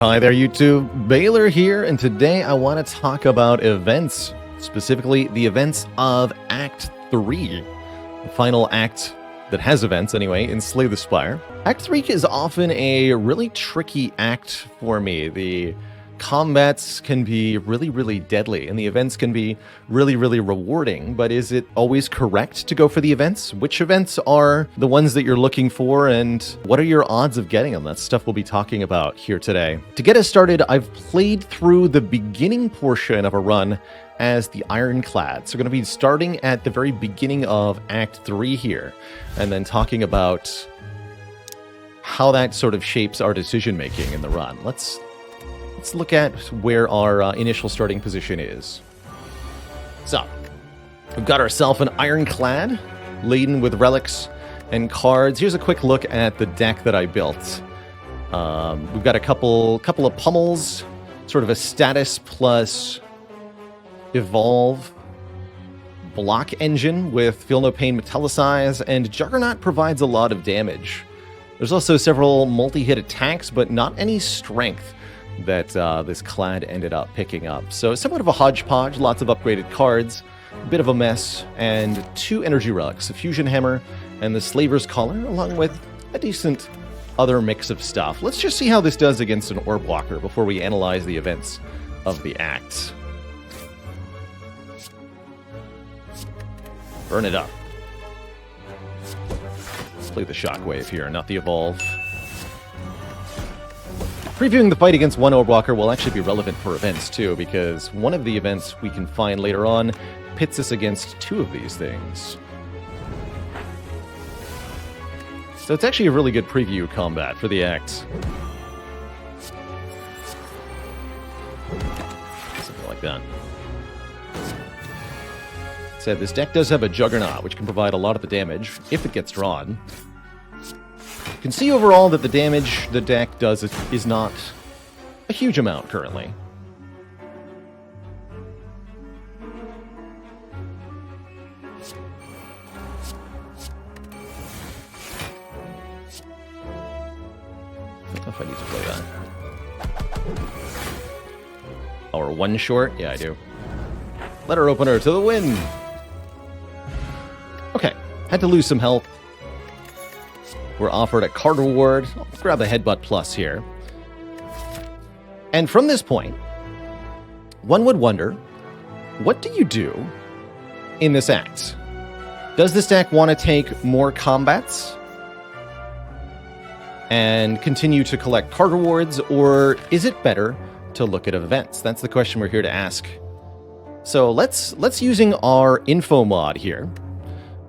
Hi there, YouTube. Baylor here, and today I want to talk about events, specifically the events of Act 3, the final act that has events anyway, in Slay the Spire. Act 3 is often a really tricky act for me. The combats can be really deadly, and the events can be really rewarding, but is it always correct to go for the events? Which events are the ones that you're looking for, and what are your odds of getting them? That's stuff we'll be talking about here today. To get us started, I've played through the beginning portion of a run as the Ironclad. So we're going to be starting at the very beginning of Act 3 here, and then talking about how that sort of shapes our decision-making in the run. Let's look at where our initial starting position is. So, we've got ourselves an Ironclad laden with relics and cards. Here's a quick look at the deck that I built. We've got a couple of pummels, sort of a status plus evolve block engine with Feel No Pain Metallicize, and Juggernaut provides a lot of damage. There's also several multi-hit attacks, but not any strength that this clad ended up picking up. So somewhat of a hodgepodge, lots of upgraded cards, a bit of a mess, and 2 energy relics, a fusion hammer and the Slaver's Collar, along with a decent other mix of stuff. Let's just see how this does against an orb walker before we analyze the events of the act. Burn it up. Let's play the Shockwave here, not the Evolve. Previewing the fight against one orb walker will actually be relevant for events too, because one of the events we can find later on pits us against 2 of these things. So it's actually a really good preview combat for the act. Something like that. Said this deck does have a Juggernaut, which can provide a lot of the damage if it gets drawn. You can see overall that the damage the deck does is not a huge amount currently. I don't know if I need to play that. Our one short? Yeah, I do. Letter opener to the win! Okay, had to lose some health. We're offered a card reward. I'll grab a Headbutt Plus here. And from this point, one would wonder, what do you do in this act? Does this deck want to take more combats and continue to collect card rewards, or is it better to look at events? That's the question we're here to ask. So let's using our info mod here.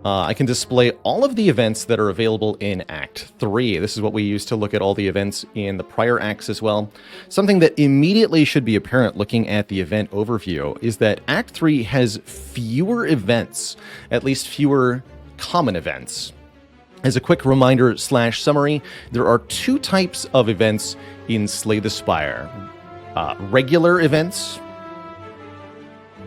I can display all of the events that are available in Act 3. This is what we use to look at all the events in the prior acts as well. Something that immediately should be apparent looking at the event overview is that Act 3 has fewer events, at least fewer common events. As a quick reminder / summary, there are 2 types of events in Slay the Spire. Regular events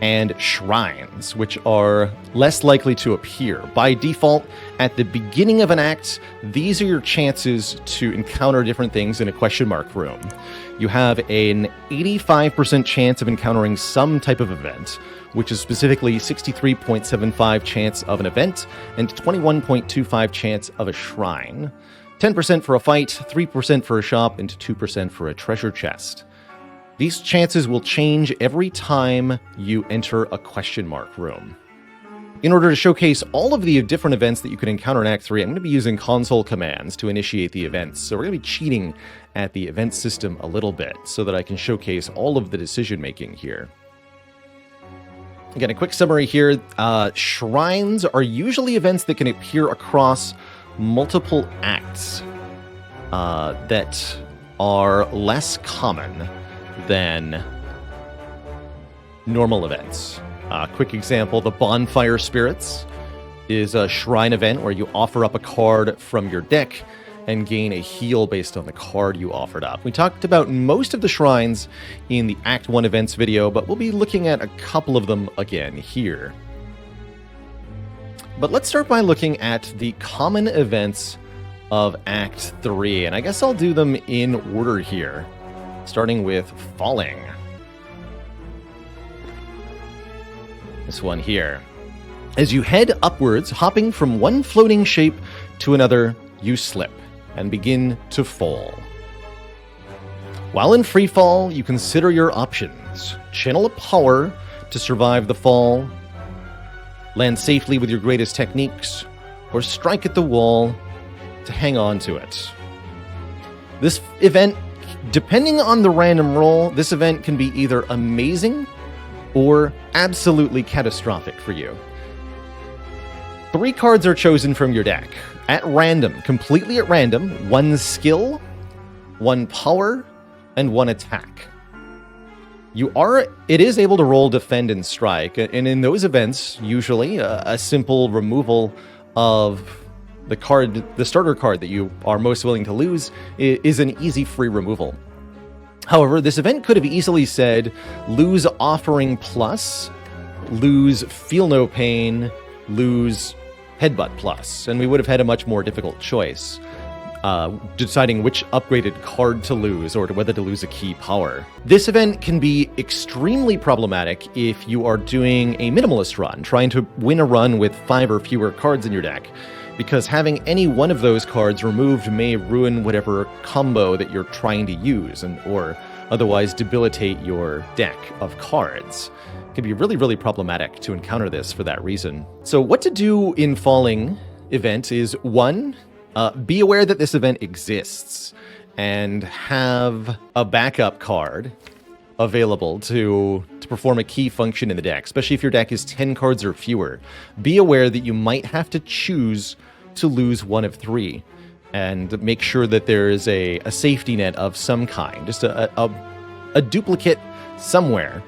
and shrines, which are less likely to appear. By default, at the beginning of an act, these are your chances to encounter different things in a question mark room. You have an 85% chance of encountering some type of event, which is specifically 63.75 chance of an event and 21.25 chance of a shrine. 10% for a fight, 3% for a shop, and 2% for a treasure chest. These chances will change every time you enter a question mark room. In order to showcase all of the different events that you can encounter in Act 3, I'm going to be using console commands to initiate the events. So we're going to be cheating at the event system a little bit so that I can showcase all of the decision making here. Again, a quick summary here. Shrines are usually events that can appear across multiple acts that are less common than normal events. Quick example, the Bonfire Spirits is a shrine event where you offer up a card from your deck and gain a heal based on the card you offered up. We talked about most of the shrines in the Act 1 events video, but we'll be looking at a couple of them again here. But let's start by looking at the common events of Act 3, and I guess I'll do them in order here. starting with Falling. This one here. As you head upwards, hopping from one floating shape to another, you slip and begin to fall. While in free fall, you consider your options. Channel a power to survive the fall, land safely with your greatest techniques, or strike at the wall to hang on to it. This event, depending on the random roll, this event can be either amazing or absolutely catastrophic for you. 3 cards are chosen from your deck. At random, completely at random, 1 skill, 1 power, and 1 attack. It is able to roll defend and strike, and in those events, usually a simple removal of the starter card that you are most willing to lose is an easy free removal. However, this event could have easily said lose Offering Plus, lose Feel No Pain, lose Headbutt Plus, and we would have had a much more difficult choice deciding which upgraded card to lose or whether to lose a key power. This event can be extremely problematic if you are doing a minimalist run, trying to win a run with 5 or fewer cards in your deck, because having any one of those cards removed may ruin whatever combo that you're trying to use or otherwise debilitate your deck of cards. It can be really, really problematic to encounter this for that reason. So what to do in Falling event is 1, be aware that this event exists and have a backup card available to perform a key function in the deck, especially if your deck is 10 cards or fewer. Be aware that you might have to choose to lose one of 3 and make sure that there is a safety net of some kind, just a duplicate somewhere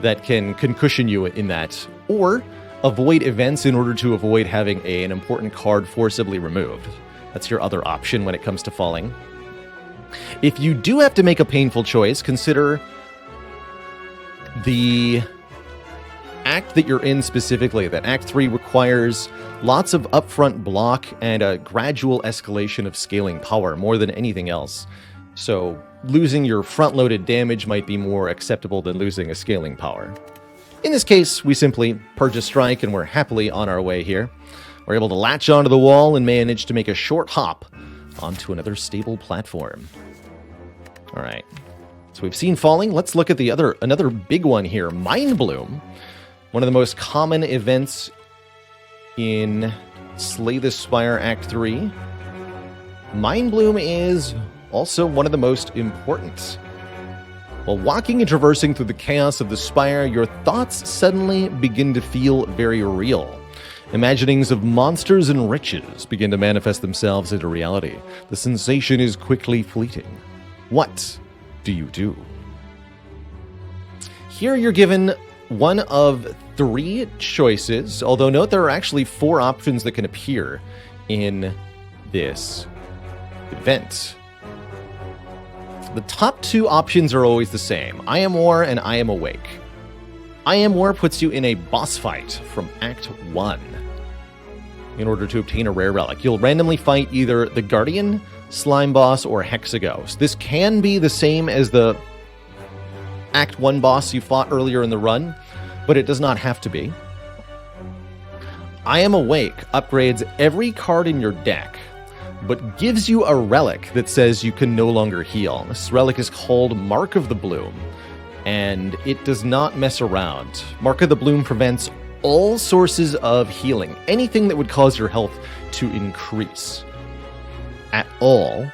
that can cushion you in that, or avoid events in order to avoid having an important card forcibly removed. That's your other option when it comes to Falling. If you do have to make a painful choice, consider the act that you're in specifically. That Act 3 requires lots of upfront block and a gradual escalation of scaling power more than anything else. So losing your front-loaded damage might be more acceptable than losing a scaling power. In this case, we simply purge a strike and we're happily on our way here. We're able to latch onto the wall and manage to make a short hop onto another stable platform. All right, so we've seen Falling. Let's look at another big one here, Mind Bloom. One of the most common events in Slay the Spire Act 3. Mind Bloom is also one of the most important. While walking and traversing through the chaos of the Spire, your thoughts suddenly begin to feel very real. Imaginings of monsters and riches begin to manifest themselves into reality. The sensation is quickly fleeting. What do you do? Here you're given one of 3 choices, although note there are actually 4 options that can appear in this event. The top 2 options are always the same, I Am War and I Am Awake. I Am War puts you in a boss fight from Act 1 in order to obtain a rare relic. You'll randomly fight either the Guardian, Slime Boss, or Hexaghost. This can be the same as the Act 1 boss you fought earlier in the run, but it does not have to be. I Am Awake upgrades every card in your deck, but gives you a relic that says you can no longer heal. This relic is called Mark of the Bloom, and it does not mess around. Mark of the Bloom prevents all sources of healing, anything that would cause your health to increase at all.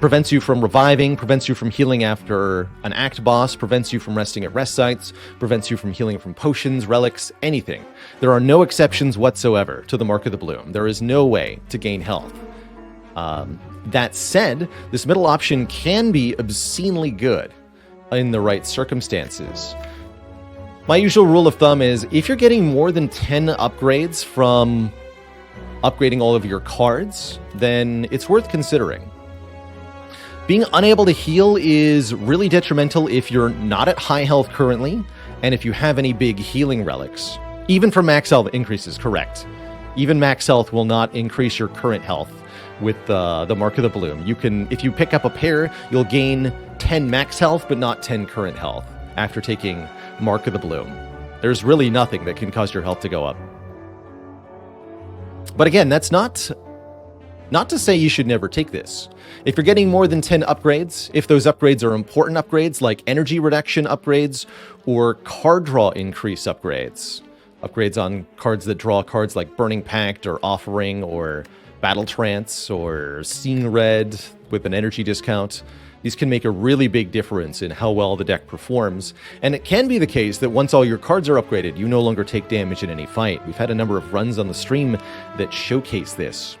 Prevents you from reviving, prevents you from healing after an act boss, prevents you from resting at rest sites, prevents you from healing from potions, relics, anything. There are no exceptions whatsoever to the Mark of the Bloom. There is no way to gain health. That said, this middle option can be obscenely good in the right circumstances. My usual rule of thumb is if you're getting more than 10 upgrades from upgrading all of your cards, then it's worth considering. Being unable to heal is really detrimental if you're not at high health currently, and if you have any big healing relics. Even for max health increases, correct. Even max health will not increase your current health. with the Mark of the Bloom. You can, if you pick up a pair, you'll gain 10 max health, but not 10 current health after taking Mark of the Bloom. There's really nothing that can cause your health to go up. But again, that's not to say you should never take this. If you're getting more than 10 upgrades, if those upgrades are important upgrades like energy reduction upgrades or card draw increase upgrades on cards that draw cards like Burning Pact or Offering or Battle Trance or Seeing Red with an energy discount, these can make a really big difference in how well the deck performs. And it can be the case that once all your cards are upgraded, you no longer take damage in any fight. We've had a number of runs on the stream that showcase this.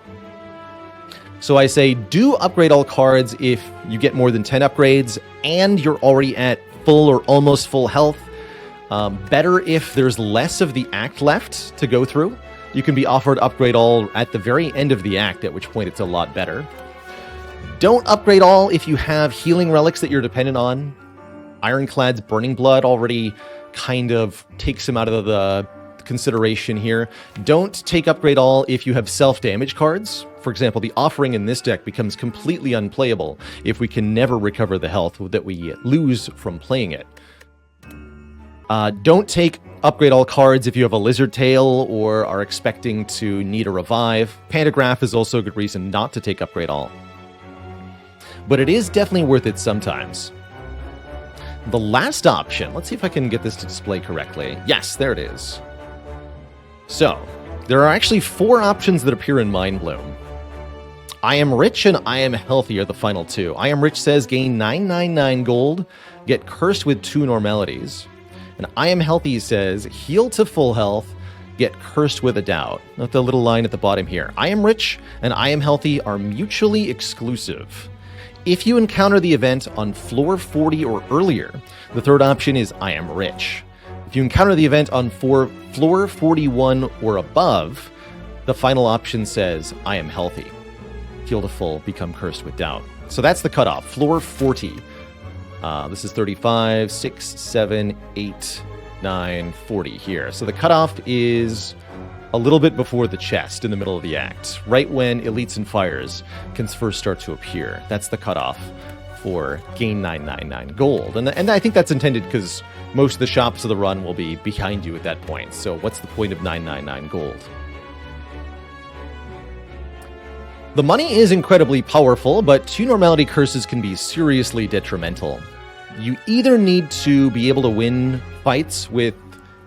So I say do upgrade all cards if you get more than 10 upgrades and you're already at full or almost full health. Better if there's less of the act left to go through. You can be offered upgrade all at the very end of the act, at which point it's a lot better. Don't upgrade all if you have healing relics that you're dependent on. Ironclad's Burning Blood already kind of takes him out of the consideration here. Don't take upgrade all if you have self-damage cards. For example, the Offering in this deck becomes completely unplayable if we can never recover the health that we lose from playing it. Don't take upgrade all cards if you have a Lizard Tail or are expecting to need a revive. Pantograph is also a good reason not to take upgrade all. But it is definitely worth it sometimes. The last option, let's see if I can get this to display correctly. Yes, there it is. So, there are actually 4 options that appear in Mind Bloom. I Am Rich and I Am Healthy are the final 2. I Am Rich says gain 999 gold, get cursed with 2 normalities. And I Am Healthy says heal to full health, get cursed with a doubt. Note the little line at the bottom here. I Am Rich and I Am Healthy are mutually exclusive. If you encounter the event on floor 40 or earlier, the third option is I Am Rich. If you encounter the event on floor 41 or above, the final option says I Am Healthy. Heal to full, become cursed with doubt. So that's the cutoff, floor 40. This is 35, 6, 7, 8, 9, 40 here. So the cutoff is a little bit before the chest in the middle of the act, right when Elites and Fires can first start to appear. That's the cutoff for gain 999 gold. And I think that's intended because most of the shops of the run will be behind you at that point. So what's the point of 999 gold? The money is incredibly powerful, but 2 normality curses can be seriously detrimental. You either need to be able to win fights with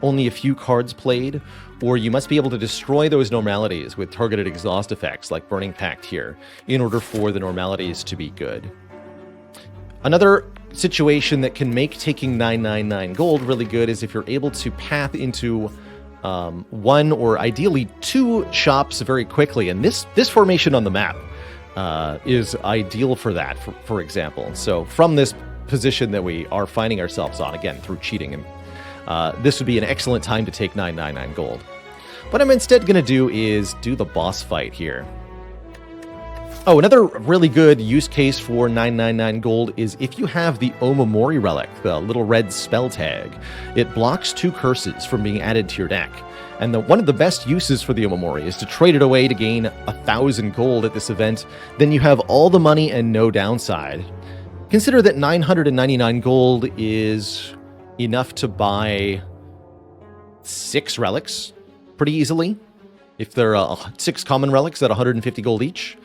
only a few cards played, or you must be able to destroy those normalities with targeted exhaust effects like Burning Pact here, in order for the normalities to be good. Another situation that can make taking 999 gold really good is if you're able to path into 1 or ideally 2 shops very quickly, and this formation on the map is ideal for that, for example. So from this position that we are finding ourselves on, again, through cheating, and this would be an excellent time to take 999 gold. What I'm instead going to do is do the boss fight here. Oh, another really good use case for 999 gold is if you have the Omamori relic, the little red spell tag. It blocks 2 curses from being added to your deck. And one of the best uses for the Omamori is to trade it away to gain 1,000 gold at this event. Then you have all the money and no downside. Consider that 999 gold is enough to buy 6 relics pretty easily. If there are 6 common relics at 150 gold each,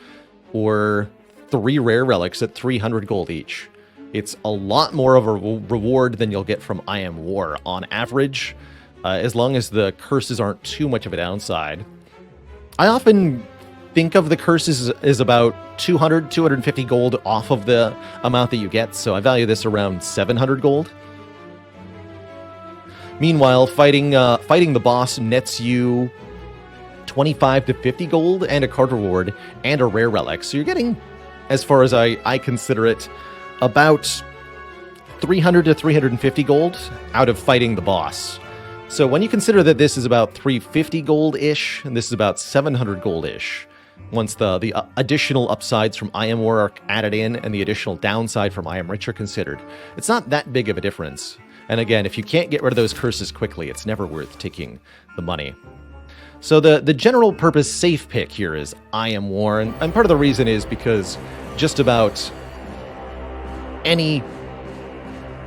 or 3 rare relics at 300 gold each. It's a lot more of a reward than you'll get from I Am War on average, as long as the curses aren't too much of a downside. I often think of the curses as about 200, 250 gold off of the amount that you get, so I value this around 700 gold. Meanwhile, fighting the boss nets you 25 to 50 gold and a card reward and a rare relic. So you're getting, as far as I consider it, about 300 to 350 gold out of fighting the boss. So when you consider that this is about 350 gold-ish, and this is about 700 gold-ish, once the additional upsides from I Am War are added in and the additional downside from I Am Rich are considered, it's not that big of a difference. And again, if you can't get rid of those curses quickly, it's never worth taking the money. So the general purpose safe pick here is I Am War, and part of the reason is because just about any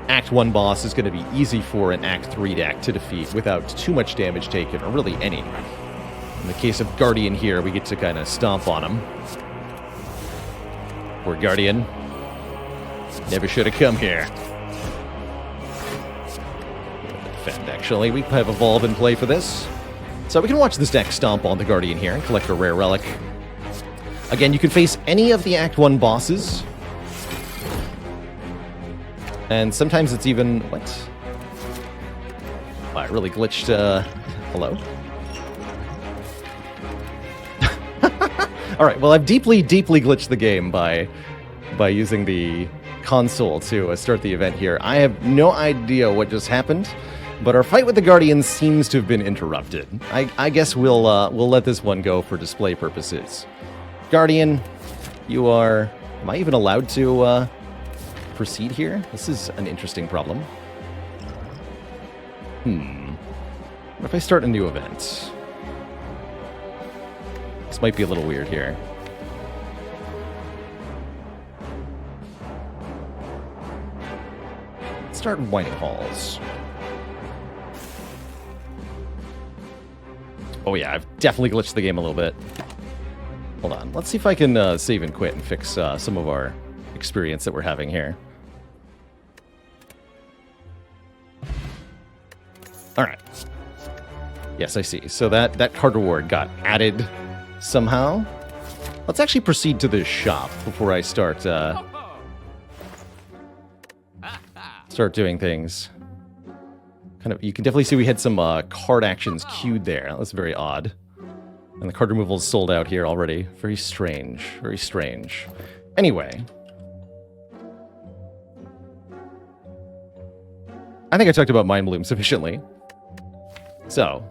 Act 1 boss is going to be easy for an Act 3 deck to defeat without too much damage taken, or really any. In the case of Guardian here, we get to kind of stomp on him. Poor Guardian. Never should have come here. Defend, actually. We have Evolve in play for this. So we can watch this deck stomp on the Guardian here and collect a rare relic. Again, you can face any of the Act 1 bosses. And sometimes it's even... What? Oh, I really glitched... Hello? Alright, well, I've deeply glitched the game by using the console to start the event here. I have no idea what just happened, but our fight with the Guardian seems to have been interrupted. I guess we'll let this one go for display purposes. Guardian, you are... Am I even allowed to proceed here? This is an interesting problem. What if I start a new event? This might be a little weird here. Let's start in White Halls. Oh yeah, I've definitely glitched the game a little bit. Hold on. Let's see if I can save and quit and fix some of our experience that we're having here. Alright. Yes, I see. So that card reward got added somehow. Let's actually proceed to this shop before I start doing things. Kind of, you can definitely see we had some card actions queued there. That's very odd. And the card removal is sold out here already. Very strange. Very strange. Anyway. I think I talked about Mind Bloom sufficiently. So,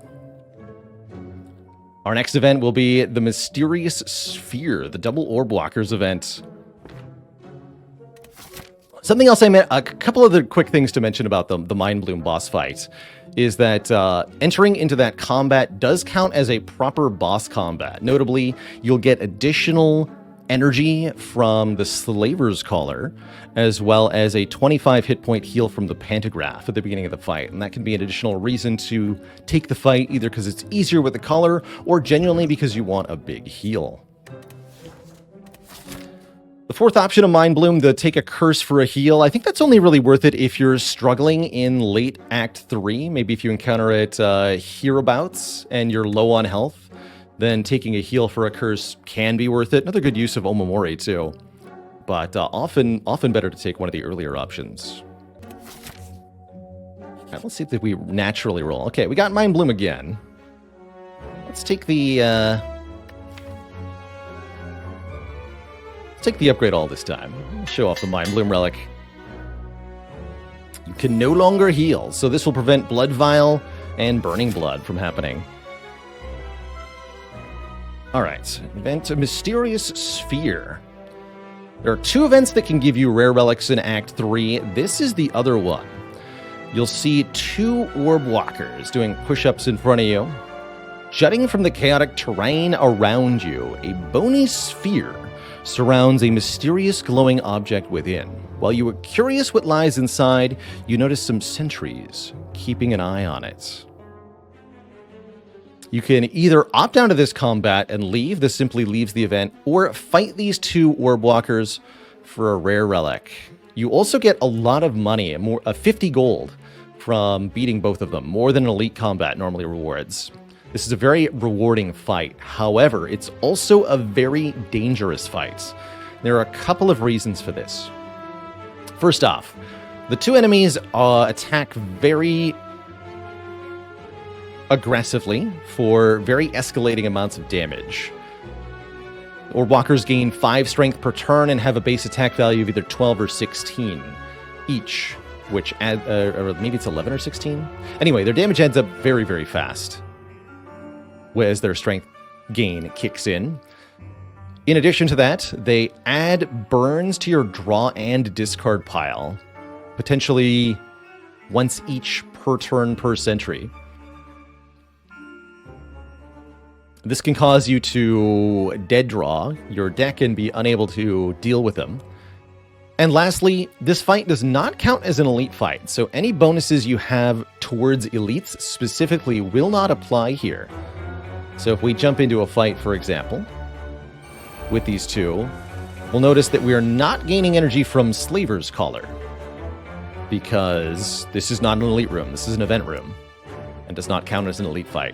our next event will be the Mysterious Sphere, the Double Orb Walkers event. Something else a couple of the quick things to mention about the Mind Bloom boss fight is that entering into that combat does count as a proper boss combat. Notably, you'll get additional energy from the Slaver's Collar, as well as a 25 hit point heal from the Pantograph at the beginning of the fight. And that can be an additional reason to take the fight, either because it's easier with the collar, or genuinely because you want a big heal. The fourth option of Mind Bloom, the take a curse for a heal, I think that's only really worth it if you're struggling in late Act 3. Maybe if you encounter it hereabouts and you're low on health, then taking a heal for a curse can be worth it. Another good use of Omamori, too. But often better to take one of the earlier options. All right, let's see if we naturally roll. Okay, we got Mind Bloom again. Let's take the... take the upgrade all this time. Show off the Mind Bloom relic. You can no longer heal, so this will prevent Blood Vial and Burning Blood from happening. Alright, event Mysterious Sphere. There are two events that can give you rare relics in Act 3. This is the other one. You'll see two orb walkers doing push-ups in front of you. Jutting from the chaotic terrain around you, a bony sphere surrounds a mysterious glowing object within. While you are curious what lies inside, you notice some sentries keeping an eye on it. You can either opt out of this combat and leave, this simply leaves the event, or fight these two orb walkers for a rare relic. You also get a lot of money, 50 gold, from beating both of them, more than Elite Combat normally rewards. This is a very rewarding fight. However, it's also a very dangerous fight. There are a couple of reasons for this. First off, the two enemies attack very aggressively for very escalating amounts of damage. Orb walkers gain 5 strength per turn and have a base attack value of either 12 or 16 each, which add, or maybe it's 11 or 16? Anyway, their damage adds up very, very fast, whereas their strength gain kicks in. In addition to that, they add burns to your draw and discard pile, potentially once each per turn per sentry. This can cause you to dead draw your deck and be unable to deal with them. And lastly, this fight does not count as an elite fight, so any bonuses you have towards elites specifically will not apply here. So if we jump into a fight, for example, with these two, we'll notice that we are not gaining energy from Slaver's Collar, because this is not an elite room, this is an event room, and does not count as an elite fight.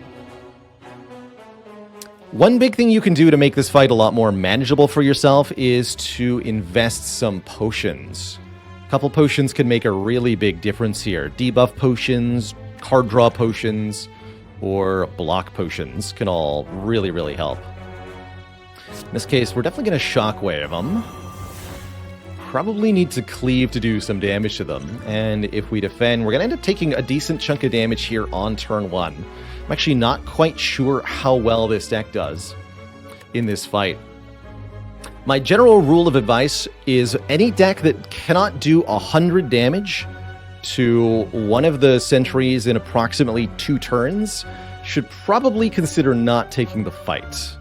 One big thing you can do to make this fight a lot more manageable for yourself is to invest some potions. A couple potions can make a really big difference here. Debuff potions, card draw potions, or block potions can all really, really help. In this case, we're definitely going to shockwave them. Probably need to cleave to do some damage to them. And if we defend, we're going to end up taking a decent chunk of damage here on turn 1. I'm actually not quite sure how well this deck does in this fight. My general rule of advice is any deck that cannot do 100 damage to one of the sentries in approximately 2 turns should probably consider not taking the fight.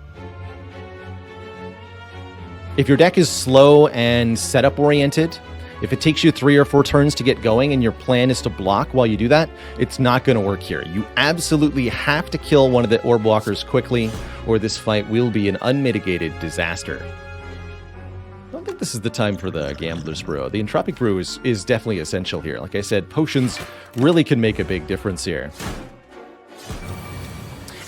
If your deck is slow and setup oriented, if it takes you 3 or 4 turns to get going and your plan is to block while you do that, it's not going to work here. You absolutely have to kill one of the orb walkers quickly, or this fight will be an unmitigated disaster. I don't think this is the time for the Gambler's Brew. The Entropic Brew is definitely essential here. Like I said, potions really can make a big difference here.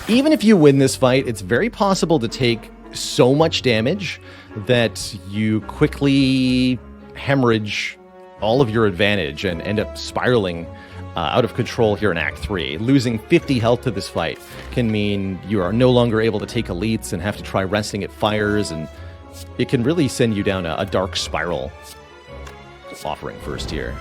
Even if you win this fight, it's very possible to take so much damage that you quickly hemorrhage all of your advantage and end up spiraling out of control here in Act 3. Losing 50 health to this fight can mean you are no longer able to take elites and have to try resting at fires, and it can really send you down a dark spiral. Offering first here.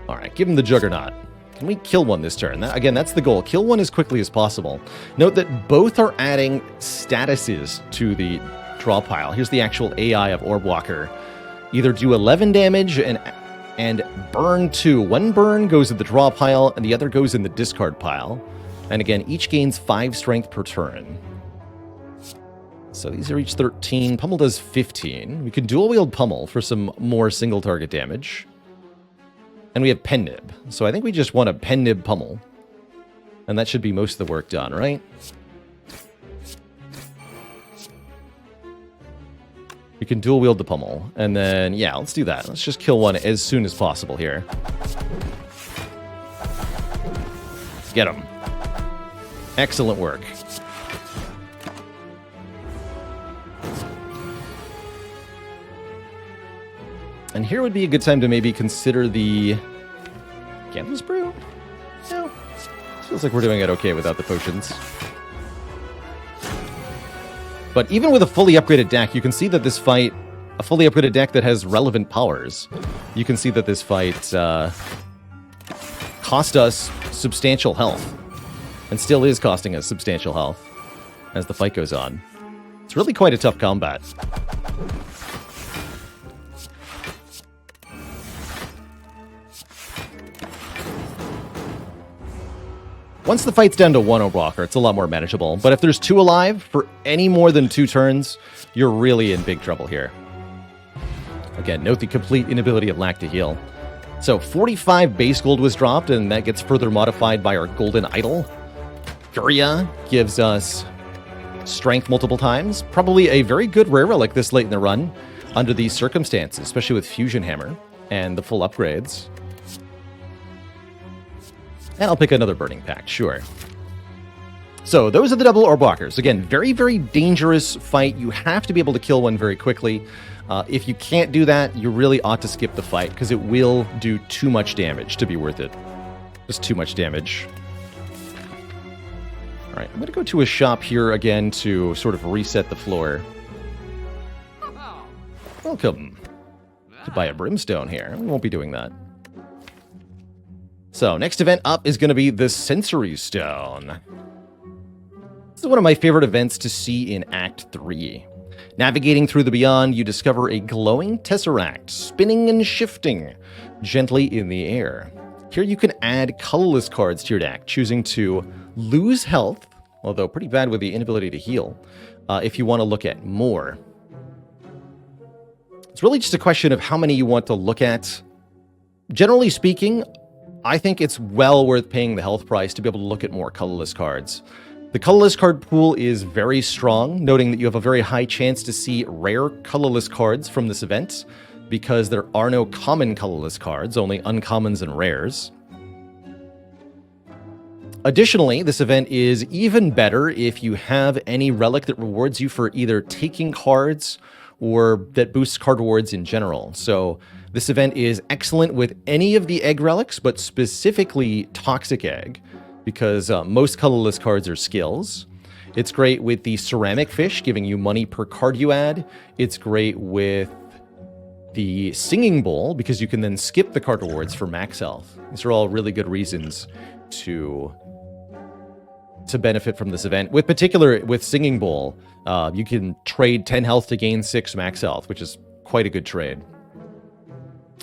Alright, give him the Juggernaut. Can we kill one this turn? Again, that's the goal. Kill one as quickly as possible. Note that both are adding statuses to the draw pile. Here's the actual AI of Orb Walker. Either do 11 damage and burn 2. One burn goes in the draw pile, and the other goes in the discard pile. And again, each gains 5 strength per turn. So these are each 13. Pummel does 15. We can dual wield Pummel for some more single target damage. And we have Pen Nib. So I think we just want a Pen Nib Pummel. And that should be most of the work done, right? We can dual wield the Pummel. And then, yeah, let's do that. Let's just kill one as soon as possible here. Get him. Excellent work. And here would be a good time to maybe consider the Gambler's Brew? No. Feels like we're doing it okay without the potions. But even with a fully upgraded deck, you can see that this fight, a fully upgraded deck that has relevant powers, you can see that this fight cost us substantial health. And still is costing us substantial health as the fight goes on. It's really quite a tough combat. Once the fight's down to 1 Orb Walker, it's a lot more manageable. But if there's 2 alive for any more than 2 turns, you're really in big trouble here. Again, note the complete inability of Lack to heal. So 45 base gold was dropped, and that gets further modified by our Golden Idol. Furia gives us strength multiple times. Probably a very good rare relic this late in the run under these circumstances, especially with Fusion Hammer and the full upgrades. And I'll pick another Burning Pact, sure. So those are the double Orb Walkers. Again, very, very dangerous fight. You have to be able to kill one very quickly. If you can't do that, you really ought to skip the fight, because it will do too much damage to be worth it. Just too much damage. All right, I'm going to go to a shop here again to sort of reset the floor. Welcome. To buy a Brimstone here. We won't be doing that. So, next event up is going to be the Sensory Stone. This is one of my favorite events to see in Act 3. Navigating through the Beyond, you discover a glowing tesseract, spinning and shifting gently in the air. Here you can add colorless cards to your deck, choosing to lose health although pretty bad with the inability to heal, if you want to look at more. It's really just a question of how many you want to look at. Generally speaking, I think it's well worth paying the health price to be able to look at more colorless cards. The colorless card pool is very strong, noting that you have a very high chance to see rare colorless cards from this event, because there are no common colorless cards, only uncommons and rares. Additionally, this event is even better if you have any relic that rewards you for either taking cards or that boosts card rewards in general. So this event is excellent with any of the egg relics, but specifically Toxic Egg, because most colorless cards are skills. It's great with the Ceramic Fish, giving you money per card you add. It's great with the Singing Bowl, because you can then skip the card rewards for max health. These are all really good reasons to benefit from this event. With Singing Bowl, you can trade 10 health to gain 6 max health, which is quite a good trade.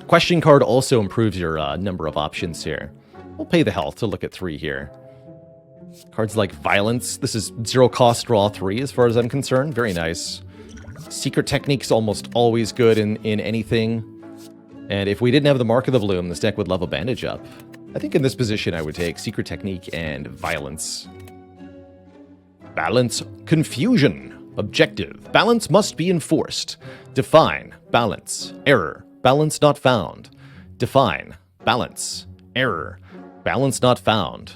Question card also improves your number of options here. We'll pay the health to look at 3 here. Cards like Violence. This is 0 cost, draw 3 as far as I'm concerned. Very nice. Secret Technique's almost always good in anything. And if we didn't have the Mark of the Bloom, this deck would level Bandage up. I think in this position I would take Secret Technique and Violence. Balance Confusion. Objective. Balance must be enforced. Define. Balance. Error. Balance not found. Define. Balance. Error. Balance not found.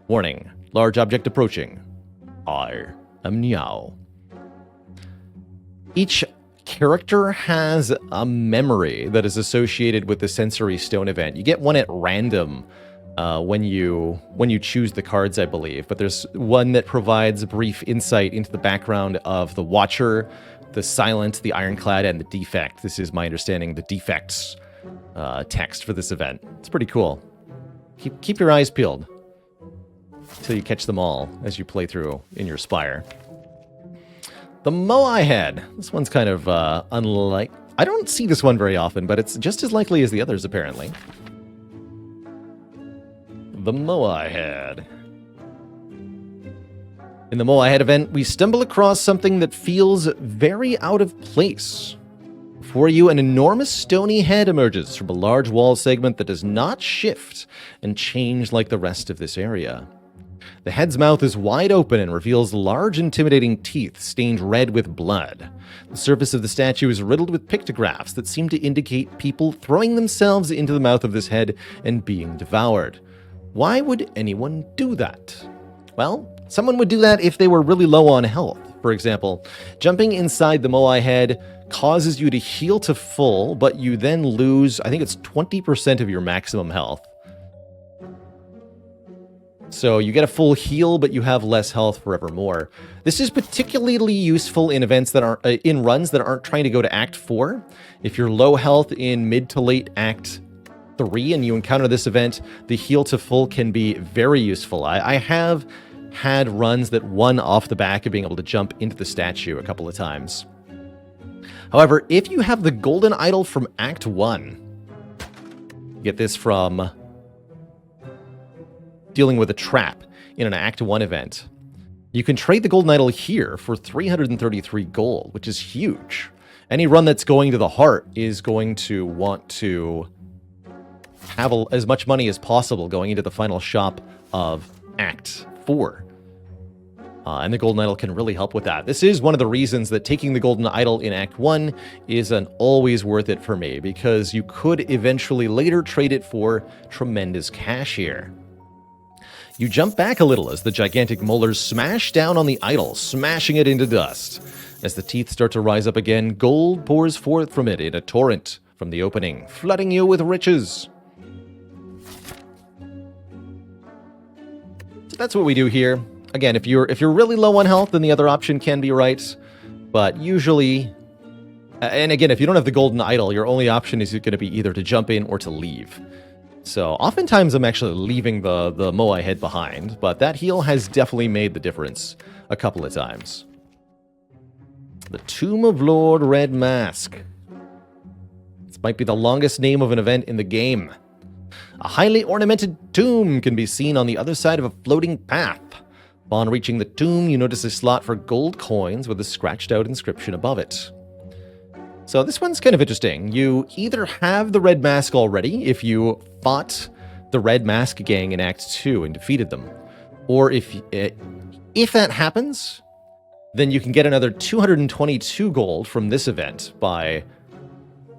Warning. Large object approaching. I am Niao. Each character has a memory that is associated with the Sensory Stone event. You get one at random when you choose the cards, I believe. But there's one that provides brief insight into the background of the Watcher, the Silent, the Ironclad, and the Defect. This is my understanding, the Defect's text for this event. It's pretty cool. Keep your eyes peeled until you catch them all as you play through in your Spire. The Moai Head. This one's kind of unlike... I don't see this one very often, but it's just as likely as the others, apparently. The Moai Head. In the Moai Head event, we stumble across something that feels very out of place. Before you, an enormous stony head emerges from a large wall segment that does not shift and change like the rest of this area. The head's mouth is wide open and reveals large, intimidating teeth stained red with blood. The surface of the statue is riddled with pictographs that seem to indicate people throwing themselves into the mouth of this head and being devoured. Why would anyone do that? Well, someone would do that if they were really low on health. For example, jumping inside the Moai Head causes you to heal to full, but you then lose, I think it's 20% of your maximum health. So you get a full heal, but you have less health forevermore. This is particularly useful in events that are in runs that aren't trying to go to Act 4. If you're low health in mid to late Act 3 and you encounter this event, the heal to full can be very useful. I have had runs that won off the back of being able to jump into the statue a couple of times. However, if you have the Golden Idol from Act 1, get this from dealing with a trap in an Act 1 event, you can trade the Golden Idol here for 333 gold, which is huge. Any run that's going to the heart is going to want to have as much money as possible going into the final shop of Act 4. And the Golden Idol can really help with that. This is one of the reasons that taking the Golden Idol in Act 1 is an always worth it for me, because you could eventually later trade it for tremendous cash here. You jump back a little as the gigantic molars smash down on the idol, smashing it into dust. As the teeth start to rise up again, gold pours forth from it in a torrent from the opening, flooding you with riches. So that's what we do here. Again, if you're really low on health, then the other option can be right. But usually, and again, if you don't have the Golden Idol, your only option is going to be either to jump in or to leave. So oftentimes I'm actually leaving the Moai Head behind, but that heal has definitely made the difference a couple of times. The Tomb of Lord Red Mask. This might be the longest name of an event in the game. A highly ornamented tomb can be seen on the other side of a floating path. Upon reaching the tomb, you notice a slot for gold coins with a scratched out inscription above it. So this one's kind of interesting. You either have the Red Mask already if you fought the Red Mask gang in Act 2 and defeated them. Or if that happens, then you can get another 222 gold from this event by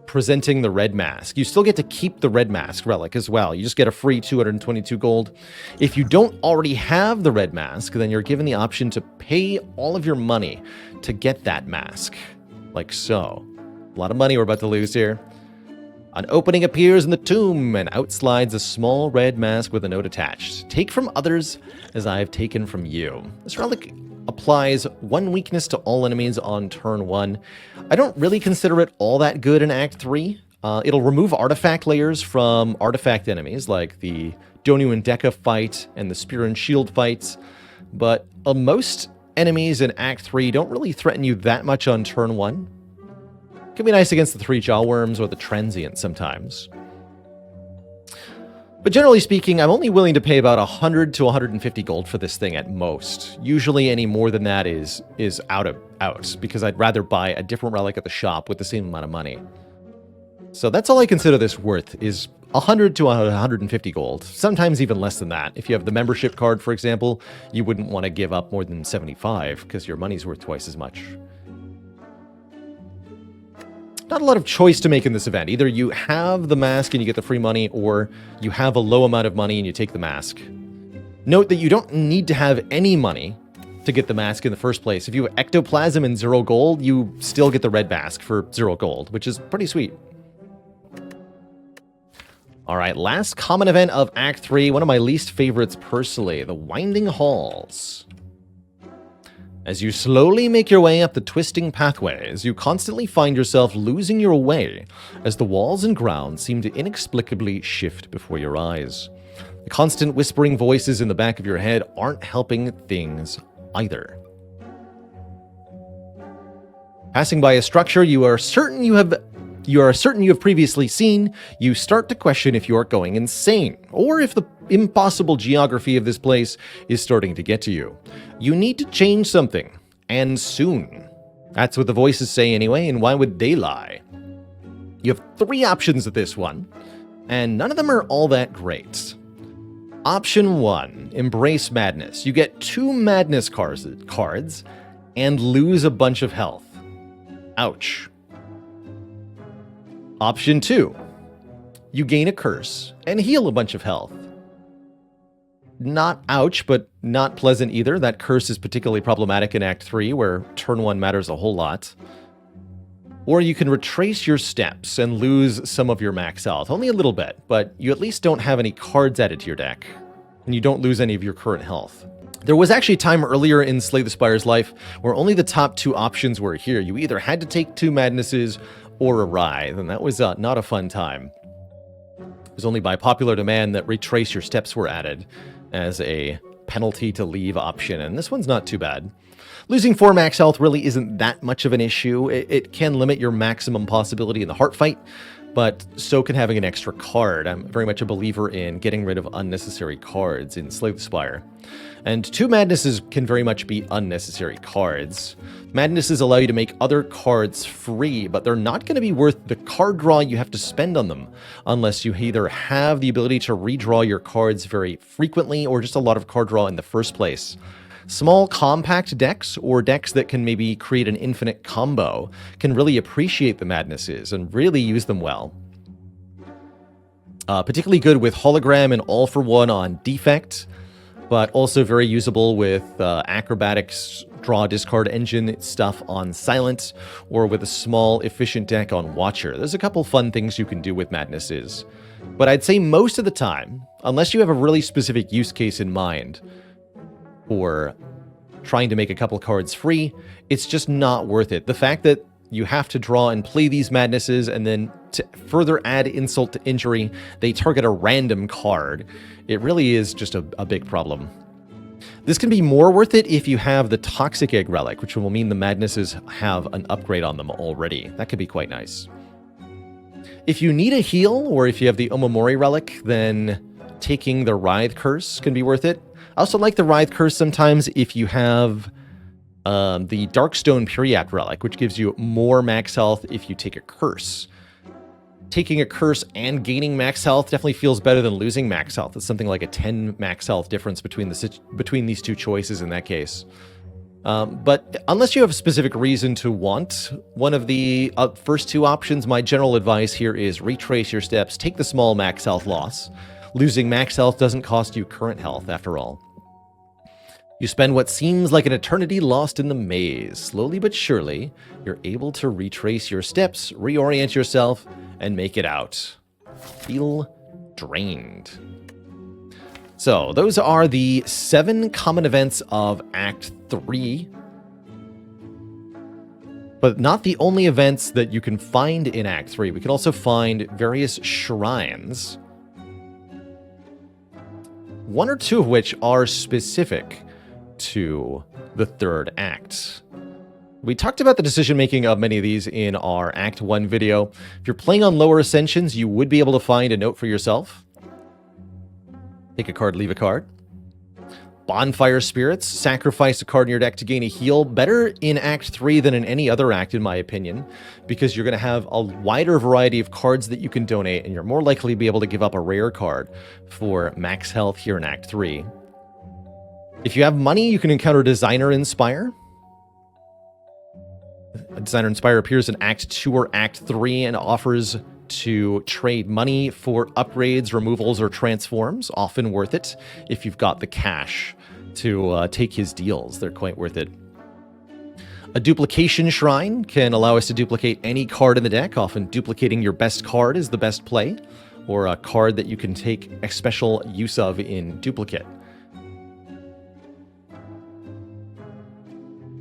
presenting the Red Mask. You still get to keep the Red Mask relic as well. You just get a free 222 gold. If you don't already have the Red Mask, then you're given the option to pay all of your money to get that mask. Like so. A lot of money we're about to lose here. An opening appears in the tomb, and out slides a small red mask with a note attached. Take from others as I have taken from you. This relic applies 1 weakness to all enemies on turn 1. I don't really consider it all that good in Act 3. It'll remove artifact layers from artifact enemies, like the Donu and Deka fight and the Spear and Shield fights, but most enemies in Act 3 don't really threaten you that much on turn 1. Can be nice against the 3 Jawworms or the Transient sometimes. But generally speaking, I'm only willing to pay about 100 to 150 gold for this thing at most. Usually any more than that is out, because I'd rather buy a different relic at the shop with the same amount of money. So that's all I consider this worth, is 100 to 150 gold. Sometimes even less than that. If you have the membership card, for example, you wouldn't want to give up more than 75, because your money's worth twice as much. Not a lot of choice to make in this event. Either you have the mask and you get the free money, or you have a low amount of money and you take the mask. Note that you don't need to have any money to get the mask in the first place. If you have ectoplasm and 0 gold, you still get the red mask for 0 gold, which is pretty sweet. Alright, last common event of Act 3, one of my least favorites personally, the Winding Halls. As you slowly make your way up the twisting pathways, you constantly find yourself losing your way as the walls and ground seem to inexplicably shift before your eyes. The constant whispering voices in the back of your head aren't helping things either. Passing by a structure you are certain you have previously seen, you start to question if you are going insane, or if the impossible geography of this place is starting to get to you. You need to change something, and soon. That's what the voices say anyway, and why would they lie? You have 3 options with this one, and none of them are all that great. Option 1, Embrace Madness. You get 2 Madness cards and lose a bunch of health. Ouch. Option 2, you gain a curse and heal a bunch of health. Not ouch, but not pleasant either. That curse is particularly problematic in Act 3, where turn 1 matters a whole lot. Or you can retrace your steps and lose some of your max health. Only a little bit, but you at least don't have any cards added to your deck. And you don't lose any of your current health. There was actually a time earlier in Slay the Spire's life where only the top 2 options were here. You either had to take 2 Madnesses or a Writhe, and that was not a fun time. It was only by popular demand that retrace your steps were added as a penalty to leave option, and this one's not too bad. Losing 4 max health really isn't that much of an issue. It can limit your maximum possibility in the heart fight, but so can having an extra card. I'm very much a believer in getting rid of unnecessary cards in Slay the Spire. And 2 Madnesses can very much be unnecessary cards. Madnesses allow you to make other cards free, but they're not going to be worth the card draw you have to spend on them, unless you either have the ability to redraw your cards very frequently, or just a lot of card draw in the first place. Small compact decks, or decks that can maybe create an infinite combo, can really appreciate the Madnesses and really use them well. Particularly good with Hologram and All for One on Defect, but also very usable with Acrobatics, Draw Discard Engine stuff on Silent, or with a small efficient deck on Watcher. There's a couple fun things you can do with Madnesses. But I'd say most of the time, unless you have a really specific use case in mind, or trying to make a couple cards free, it's just not worth it. The fact that you have to draw and play these Madnesses, and then to further add insult to injury, they target a random card. It really is just a big problem. This can be more worth it if you have the Toxic Egg Relic, which will mean the Madnesses have an upgrade on them already. That could be quite nice. If you need a heal, or if you have the Omamori Relic, then taking the Writhe Curse can be worth it. I also like the Writhe Curse sometimes if you have the Darkstone Periapt Relic, which gives you more max health if you take a curse. Taking a curse and gaining max health definitely feels better than losing max health. It's something like a 10 max health difference between these two choices in that case. But unless you have a specific reason to want one of the first two options, my general advice here is retrace your steps, take the small max health loss. Losing max health doesn't cost you current health, after all. You spend what seems like an eternity lost in the maze. Slowly but surely, you're able to retrace your steps, reorient yourself, and make it out. Feel drained. So, those are the 7 common events of Act 3. But not the only events that you can find in Act 3. We can also find various shrines. One or two of which are specific to the third act. We talked about the decision-making of many of these in our Act 1 video. If you're playing on lower Ascensions, you would be able to find a note for yourself. Take a card, leave a card. Bonfire Spirits. Sacrifice a card in your deck to gain a heal. Better in Act 3 than in any other act, in my opinion, because you're going to have a wider variety of cards that you can donate, and you're more likely to be able to give up a rare card for max health here in Act 3. If you have money, you can encounter Designer Inspire. Designer Inspire appears in Act 2 or Act 3 and offers to trade money for upgrades, removals, or transforms. Often worth it if you've got the cash to take his deals. They're quite worth it. A duplication shrine can allow us to duplicate any card in the deck. Often duplicating your best card is the best play, or a card that you can take a special use of in duplicate.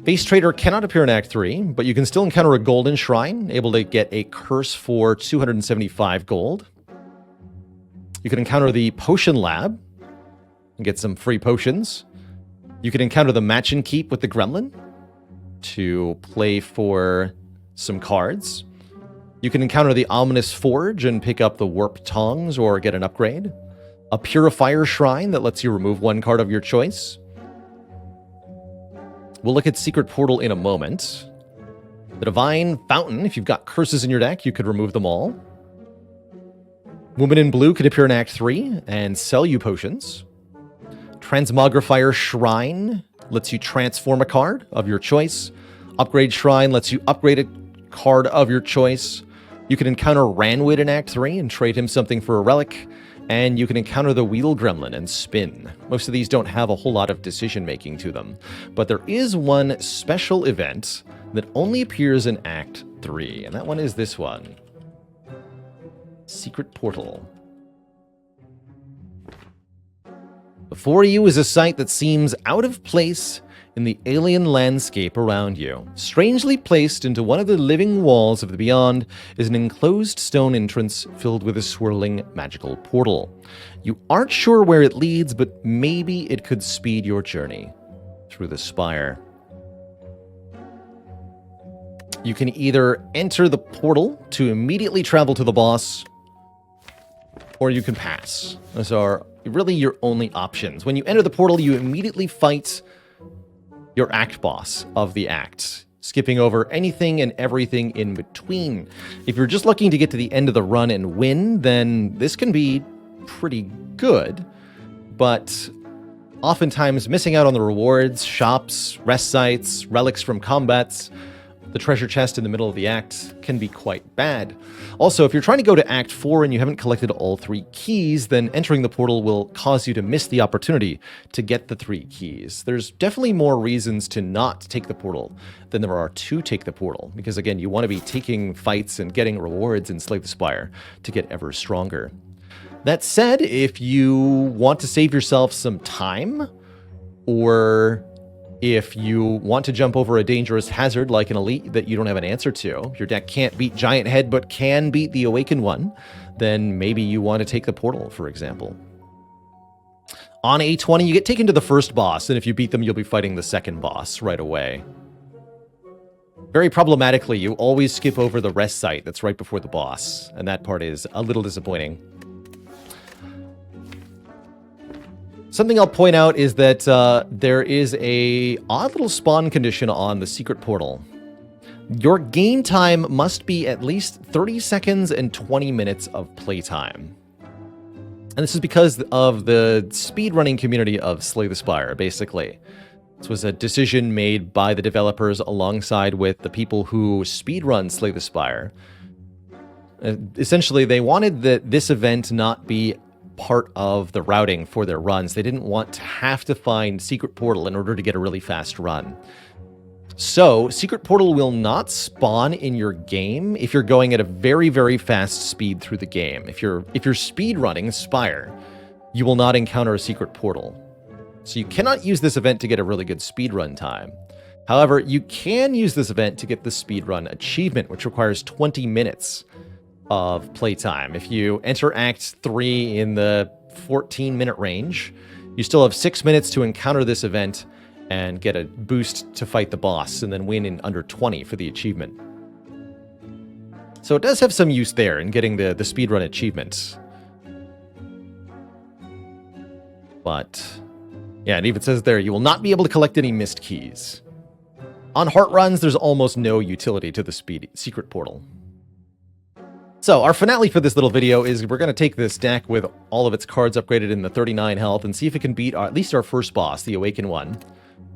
Face Trader cannot appear in Act 3, but you can still encounter a golden shrine, able to get a curse for 275 gold. You can encounter the Potion Lab and get some free potions. You can encounter the Match and Keep with the Gremlin to play for some cards. You can encounter the Ominous Forge and pick up the Warp Tongs or get an upgrade. A Purifier Shrine that lets you remove one card of your choice. We'll look at Secret Portal in a moment. The Divine Fountain. If you've got curses in your deck, you could remove them all. Woman in Blue could appear in Act 3 and sell you potions. Transmogrifier Shrine lets you transform a card of your choice. Upgrade Shrine lets you upgrade a card of your choice. You can encounter Ranwid in Act 3 and trade him something for a relic. And you can encounter the Wheel Gremlin and spin. Most of these don't have a whole lot of decision-making to them. But there is one special event that only appears in Act 3, and that one is this one. Secret Portal. Before you is a sight that seems out of place in the alien landscape around you. Strangely placed into one of the living walls of the Beyond is an enclosed stone entrance filled with a swirling magical portal. You aren't sure where it leads, but maybe it could speed your journey through the spire. You can either enter the portal to immediately travel to the boss, or you can pass. Those are really your only options. When you enter the portal, you immediately fight your act boss of the act, skipping over anything and everything in between. If you're just looking to get to the end of the run and win, then this can be pretty good, but oftentimes missing out on the rewards, shops, rest sites, relics from combats, the treasure chest in the middle of the act can be quite bad. Also, if you're trying to go to Act 4 and you haven't collected all 3 keys, then entering the portal will cause you to miss the opportunity to get the 3 keys. There's definitely more reasons to not take the portal than there are to take the portal, because again, you want to be taking fights and getting rewards in Slay the Spire to get ever stronger. That said, if you want to save yourself some time, or if you want to jump over a dangerous hazard like an elite that you don't have an answer to, your deck can't beat Giant Head but can beat the Awakened one, then maybe you want to take the portal, for example. On A20, you get taken to the first boss, and if you beat them, you'll be fighting the second boss right away. Very problematically, you always skip over the rest site that's right before the boss, and that part is a little disappointing. Something I'll point out is that there is a odd little spawn condition on the secret portal. Your game time must be at least 30 seconds and 20 minutes of playtime. And this is because of the speedrunning community of Slay the Spire, basically. This was a decision made by the developers alongside with the people who speedrun Slay the Spire. Essentially, they wanted this event not be part of the routing for their runs. They didn't want to have to find Secret Portal in order to get a really fast run. So, Secret Portal will not spawn in your game if you're going at a very, very fast speed through the game. If you're speedrunning Spire, you will not encounter a Secret Portal. So you cannot use this event to get a really good speedrun time. However, you can use this event to get the speedrun achievement, which requires 20 minutes of playtime. If you enter Act 3 in the 14-minute range, you still have 6 minutes to encounter this event and get a boost to fight the boss, and then win in under 20 for the achievement. So it does have some use there in getting the speedrun achievement. But, yeah, it even says there, you will not be able to collect any missed keys. On heart runs, there's almost no utility to the secret portal. So, our finale for this little video is we're going to take this deck with all of its cards upgraded in the 39 health and see if it can beat at least our first boss, the Awakened one.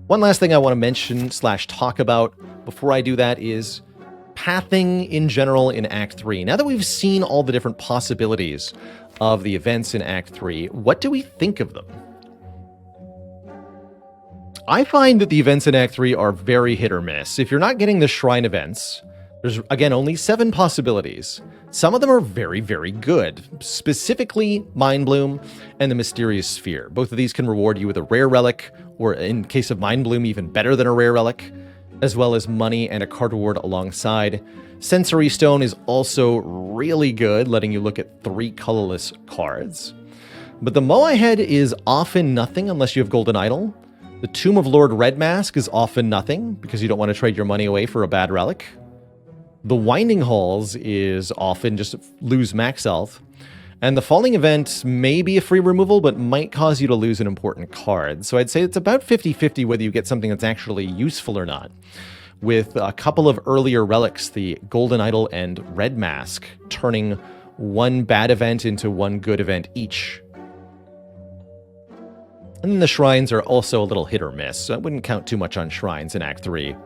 One last thing I want to mention / talk about before I do that is pathing in general in Act 3. Now that we've seen all the different possibilities of the events in Act 3, what do we think of them? I find that the events in Act 3 are very hit or miss. If you're not getting the shrine events, there's, again, only 7 possibilities. Some of them are very, very good. Specifically, Mind Bloom and the Mysterious Sphere. Both of these can reward you with a rare relic, or in case of Mind Bloom, even better than a rare relic, as well as money and a card reward alongside. Sensory Stone is also really good, letting you look at 3 colorless cards. But the Moai Head is often nothing unless you have Golden Idol. The Tomb of Lord Red Mask is often nothing, because you don't want to trade your money away for a bad relic. The Winding Halls is often just lose max health. And the Falling Event may be a free removal, but might cause you to lose an important card. So I'd say it's about 50-50 whether you get something that's actually useful or not. With a couple of earlier relics, the Golden Idol and Red Mask, turning one bad event into one good event each. And then the Shrines are also a little hit or miss, so I wouldn't count too much on Shrines in Act 3.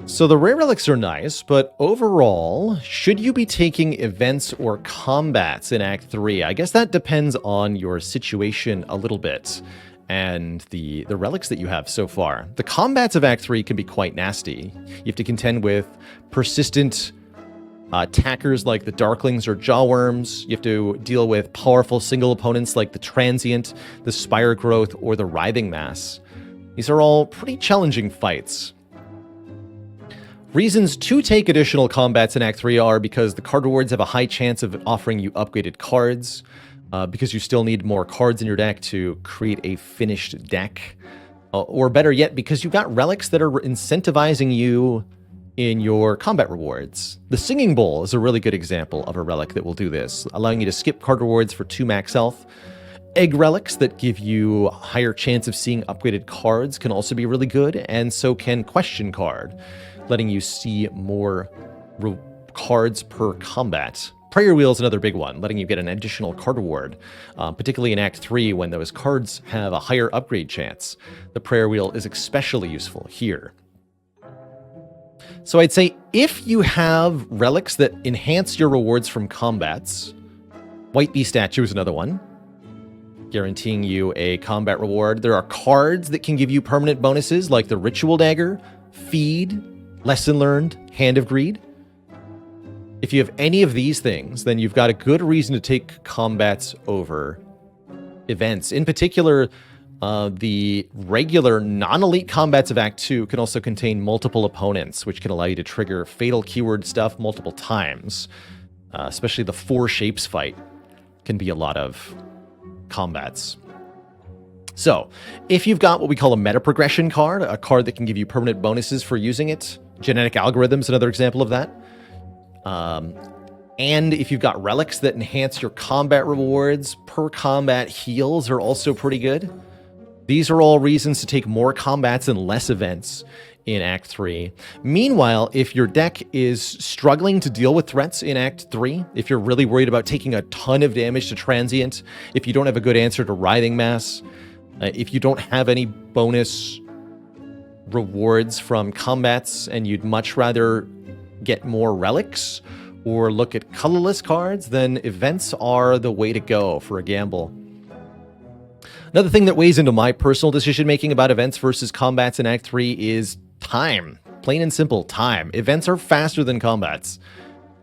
So the rare relics are nice, but overall, should you be taking events or combats in Act 3? I guess that depends on your situation a little bit, and the relics that you have so far. The combats of Act 3 can be quite nasty. You have to contend with persistent attackers like the Darklings or Jawworms. You have to deal with powerful single opponents like the Transient, the Spire Growth, or the Writhing Mass. These are all pretty challenging fights. Reasons to take additional combats in Act 3 are because the card rewards have a high chance of offering you upgraded cards, because you still need more cards in your deck to create a finished deck, or better yet, because you've got relics that are incentivizing you in your combat rewards. The Singing Bowl is a really good example of a relic that will do this, allowing you to skip card rewards for 2 max health. Egg relics that give you a higher chance of seeing upgraded cards can also be really good, and so can Question Card, letting you see more cards per combat. Prayer Wheel is another big one, letting you get an additional card reward, particularly in Act 3 when those cards have a higher upgrade chance. The Prayer Wheel is especially useful here. So I'd say if you have relics that enhance your rewards from combats, White Bee Statue is another one, guaranteeing you a combat reward. There are cards that can give you permanent bonuses like the Ritual Dagger, Feed, Lesson Learned, Hand of Greed. If you have any of these things, then you've got a good reason to take combats over events. In particular, the regular non-elite combats of Act 2 can also contain multiple opponents, which can allow you to trigger fatal keyword stuff multiple times. Especially the 4 Shapes fight can be a lot of combats. So, if you've got what we call a meta progression card, a card that can give you permanent bonuses for using it, Genetic Algorithms, another example of that. And if you've got relics that enhance your combat rewards, per combat heals are also pretty good. These are all reasons to take more combats and less events in Act 3. Meanwhile, if your deck is struggling to deal with threats in Act 3, if you're really worried about taking a ton of damage to Transient, if you don't have a good answer to Writhing Mass, if you don't have any bonus rewards from combats and you'd much rather get more relics or look at colorless cards, then events are the way to go for a gamble. Another thing that weighs into my personal decision-making about events versus combats in Act 3 is time. Plain and simple, time. Events are faster than combats.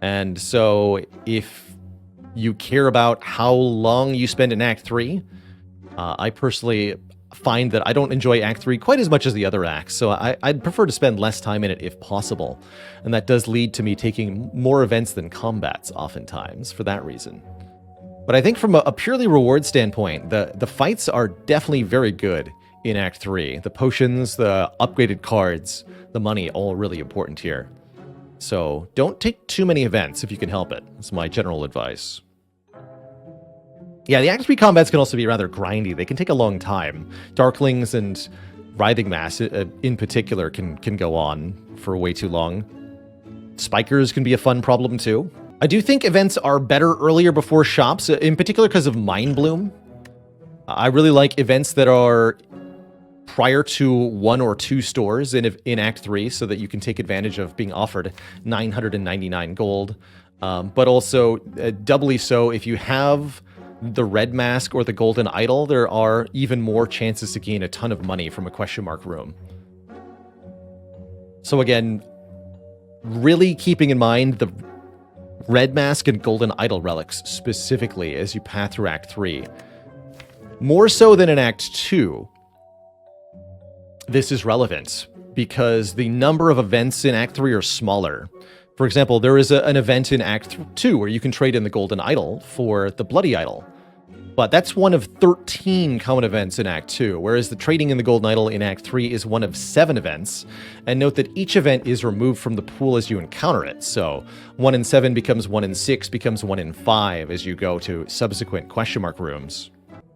And so if you care about how long you spend in Act 3, I personally find that I don't enjoy Act 3 quite as much as the other acts, so I'd prefer to spend less time in it if possible. And that does lead to me taking more events than combats oftentimes for that reason. But I think from a purely reward standpoint, the fights are definitely very good in Act 3. The potions, the upgraded cards, the money, all really important here. So don't take too many events if you can help it. That's my general advice. Yeah, the Act 3 combats can also be rather grindy. They can take a long time. Darklings and Writhing Mass in particular can go on for way too long. Spikers can be a fun problem too. I do think events are better earlier before shops, in particular because of Mind Bloom. I really like events that are prior to 1 or 2 stores in Act 3 so that you can take advantage of being offered 999 gold. But also, doubly so, if you have the Red Mask or the Golden Idol, there are even more chances to gain a ton of money from a question mark room. So again, really keeping in mind the Red Mask and Golden Idol relics specifically as you path through Act 3. More so than in Act 2, this is relevant because the number of events in Act 3 are smaller. For example, there is an event in Act 2 where you can trade in the Golden Idol for the Bloody Idol. But that's one of 13 common events in Act 2, whereas the trading in the Golden Idol in Act 3 is one of 7 events. And note that each event is removed from the pool as you encounter it. So 1 in 7 becomes 1 in 6, becomes 1 in 5 as you go to subsequent question mark rooms.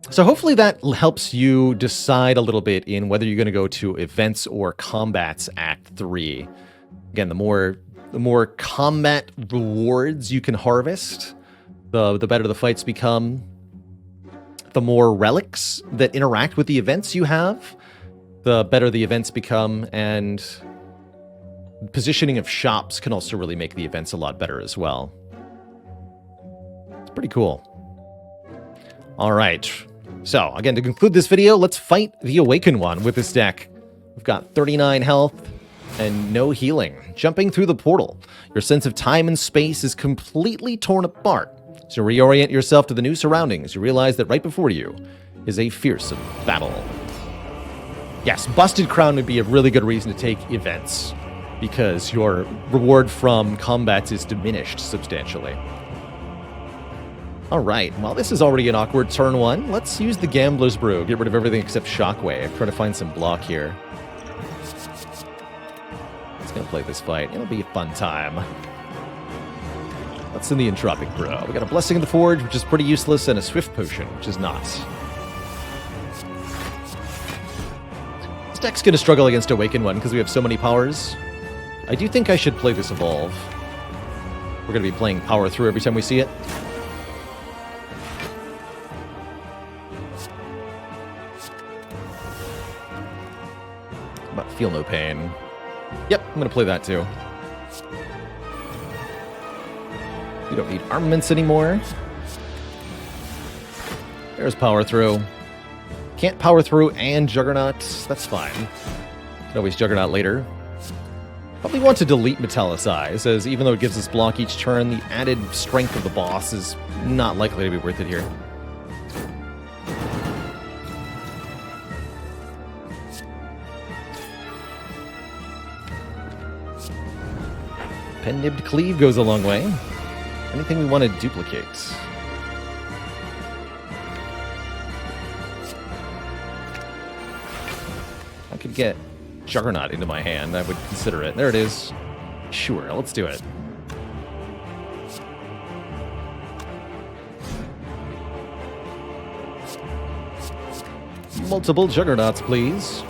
So hopefully that helps you decide a little bit in whether you're going to go to events or combats Act 3. Again, the more combat rewards you can harvest, the better the fights become. The more relics that interact with the events you have, the better the events become, and positioning of shops can also really make the events a lot better as well. It's pretty cool. All right. So, again, to conclude this video, let's fight the Awakened One with this deck. We've got 39 health and no healing. Jumping through the portal, your sense of time and space is completely torn apart. So reorient yourself to the new surroundings. You realize that right before you is a fearsome battle. Yes, Busted Crown would be a really good reason to take events, because your reward from combats is diminished substantially. Alright, well this is already an awkward turn 1. Let's use the Gambler's Brew. Get rid of everything except Shockwave. Try to find some block here. Let's gonna play this fight. It'll be a fun time. Let's send the Entropic Brew. We got a Blessing of the Forge, which is pretty useless, and a Swift Potion, which is not. This deck's going to struggle against Awakened One because we have so many powers. I do think I should play this Evolve. We're going to be playing Power Through every time we see it. But Feel No Pain. Yep, I'm going to play that too. We don't need armaments anymore. There's Power Through. Can't Power Through and Juggernaut. That's fine. Can always Juggernaut later. Probably want to delete Metallicize, as even though it gives us block each turn, the added strength of the boss is not likely to be worth it here. Pen-Nibbed Cleave goes a long way. Anything we want to duplicate? I could get Juggernaut into my hand. I would consider it. There it is. Sure, let's do it. Multiple juggernauts, please.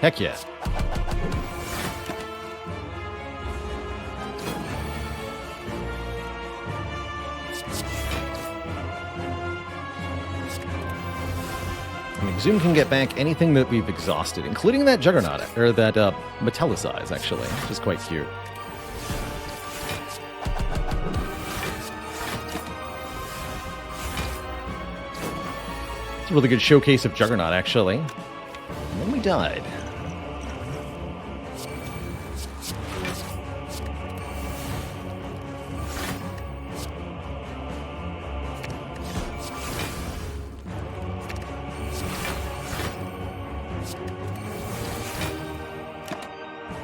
Heck yeah. I mean, Zoom can get back anything that we've exhausted, including that Juggernaut, or that Metallicize, actually, which is quite cute. It's a really good showcase of Juggernaut, actually. And then we died.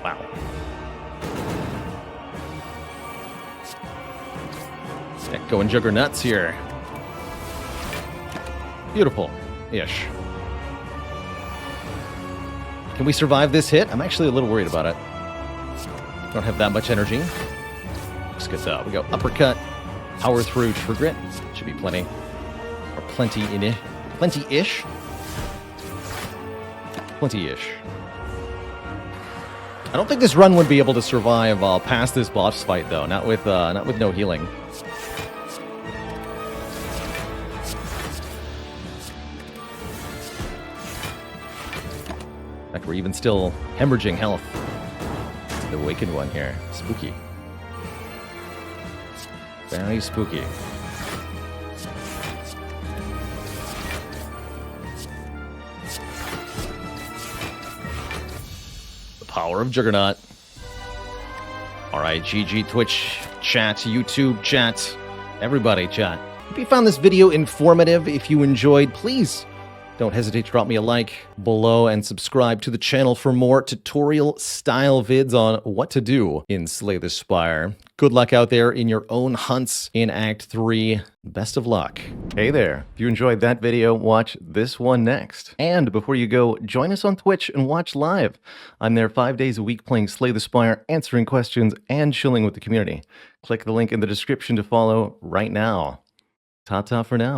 Wow. Going Juggernauts here. Beautiful-ish. Can we survive this hit? I'm actually a little worried about it. Don't have that much energy. Looks good though. We go uppercut, power through, trigger it. Should be plenty. Or plenty-ish. Plenty-ish. Plenty-ish. I don't think this run would be able to survive past this boss fight though. Not with no healing. In fact, we're even still hemorrhaging health. The awakened one here. Spooky. Very spooky. The power of Juggernaut. Alright, GG, Twitch chat, YouTube chat, everybody chat. If you found this video informative, if you enjoyed, please don't hesitate to drop me a like below and subscribe to the channel for more tutorial-style vids on what to do in Slay the Spire. Good luck out there in your own hunts in Act 3. Best of luck. Hey there. If you enjoyed that video, watch this one next. And before you go, join us on Twitch and watch live. I'm there 5 days a week playing Slay the Spire, answering questions, and chilling with the community. Click the link in the description to follow right now. Ta-ta for now.